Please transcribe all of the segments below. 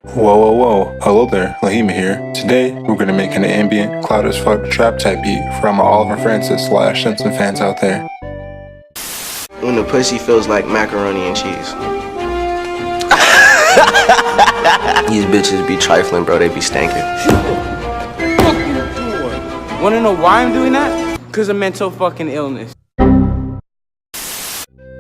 Whoa, whoa, whoa. Hello there, Lahima here. Today, we're gonna make an ambient, cloud as fuck trap type beat from Oliver Francis / Simpson fans out there. When the pussy feels like macaroni and cheese. These bitches be trifling, bro. They be stankin'. What the fuck you doing? Wanna know why I'm doing that? Cause of mental fucking illness.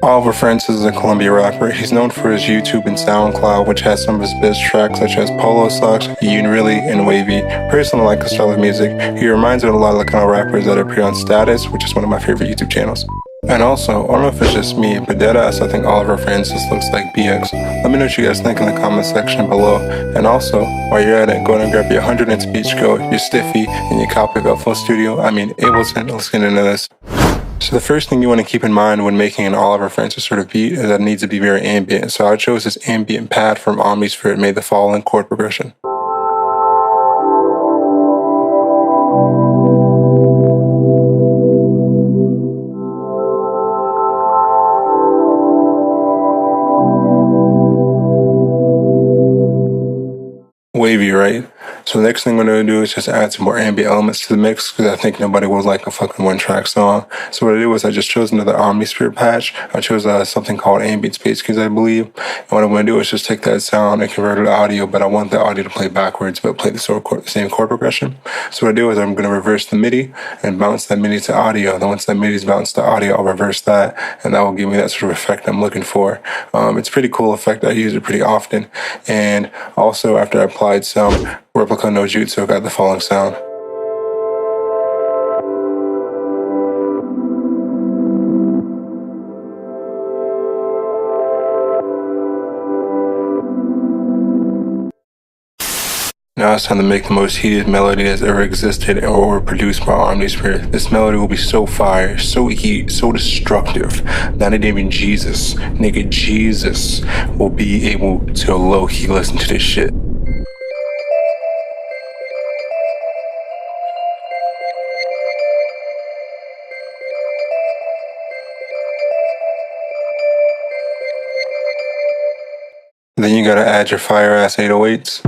Oliver Francis is a Columbia rapper. He's known for his YouTube and SoundCloud, which has some of his best tracks such as Polo Socks, Yoon Really, and Wavy. Personally, I like his style of music. He reminds me of a lot of the kind of rappers that appear on Status, which is one of my favorite YouTube channels. And also, I don't know if it's just me, but deadass, I think Oliver Francis looks like BX. Let me know what you guys think in the comment section below. And also, while you're at it, go ahead and grab your 100-inch speech coat, your Stiffy, and your copy of FL Studio. Ableton. Let's get into this. So the first thing you want to keep in mind when making an Oliver Francis sort of beat is that it needs to be very ambient. So I chose this ambient pad from Omnisphere and made the following chord progression. Wavy, right? So the next thing I'm going to do is just add some more ambient elements to the mix because I think nobody would like a fucking one-track song. So what I did was I just chose another Omnisphere patch. I chose something called Ambient Space Keys, I believe. And what I'm going to do is just take that sound and convert it to audio, but I want the audio to play backwards, but play the same chord progression. So what I do is I'm going to reverse the MIDI and bounce that MIDI to audio. Then once that MIDI is bounced to audio, I'll reverse that, and that will give me that sort of effect I'm looking for. It's a pretty cool effect. I use it pretty often. And also, after I applied some replica no jutsu, I got the following sound. Now it's time to make the most heated melody that's ever existed or produced by Omnisphere. This melody will be so fire, so heat, so destructive that not even Jesus, nigga Jesus, will be able to low-key listen to this shit. Then you gotta add your fire-ass 808s.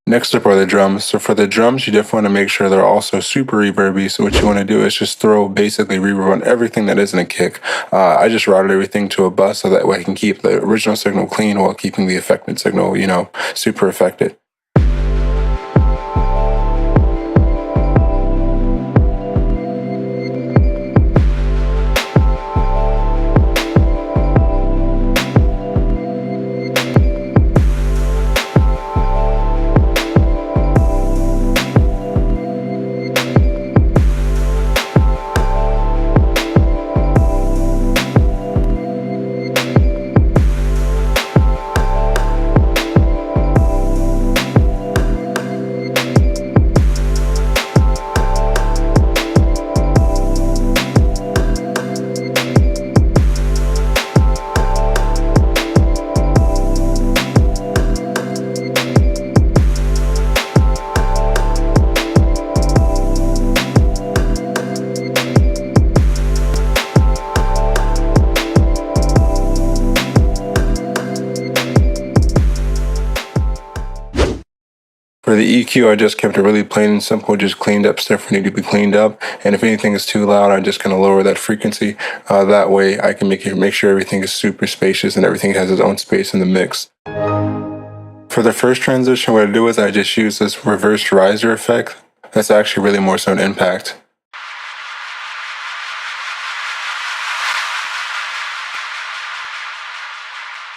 Next up are the drums. So for the drums, you definitely want to make sure they're also super reverby. So what you want to do is just throw basically reverb on everything that isn't a kick. I just routed everything to a bus so that way I can keep the original signal clean while keeping the affected signal, super affected. For the EQ, I just kept it really plain and simple, just cleaned up stuff that need to be cleaned up. And if anything is too loud, I'm just going to lower that frequency. That way I can make sure everything is super spacious and everything has its own space in the mix. For the first transition, what I do is I just use this reversed riser effect. That's actually really more so an impact.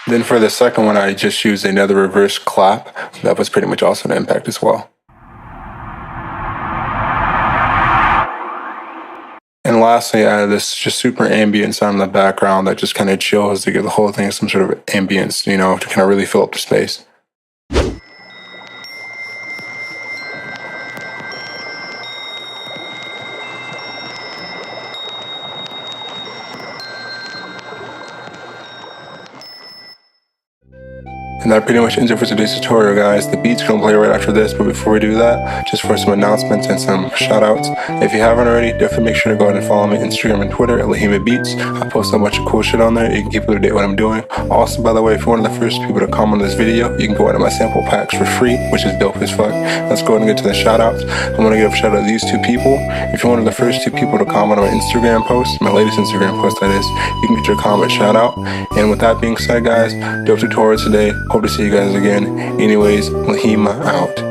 Then for the second one, I just used another reverse clap. That was pretty much also an impact as well. And lastly, I added this just super ambient sound in the background that just kind of chills to give the whole thing some sort of ambience, to kind of really fill up the space. And that pretty much ends it for today's tutorial, guys. The beat's gonna play right after this, but before we do that, just for some announcements and some shoutouts, if you haven't already, definitely make sure to go ahead and follow me on Instagram and Twitter at Lahima Beats. I post a bunch of cool shit on there. You can keep up to date what I'm doing. Also, by the way, if you're one of the first people to comment on this video, you can go ahead to my sample packs for free, which is dope as fuck. Let's go ahead and get to the shoutouts. I'm gonna give a shout out to these two people. If you're one of the first two people to comment on my Instagram post, my latest Instagram post that is, you can get your comment shout out. And with that being said, guys, dope tutorial today. Hope to see you guys again. Anyways, Lahima out.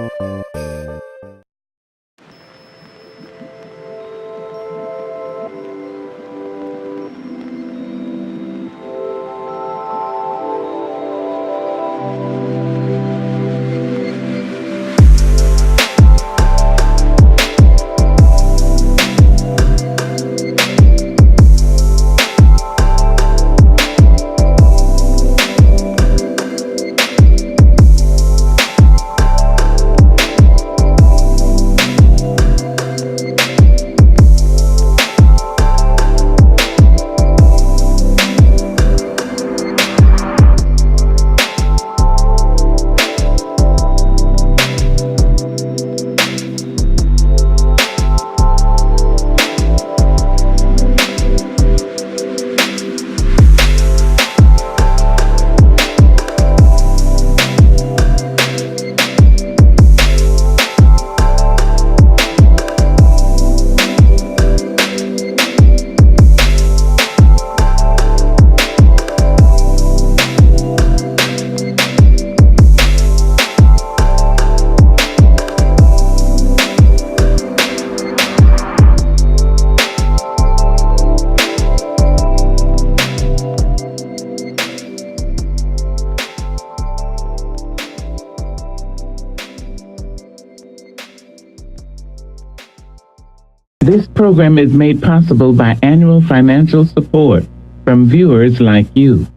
This program is made possible by annual financial support from viewers like you.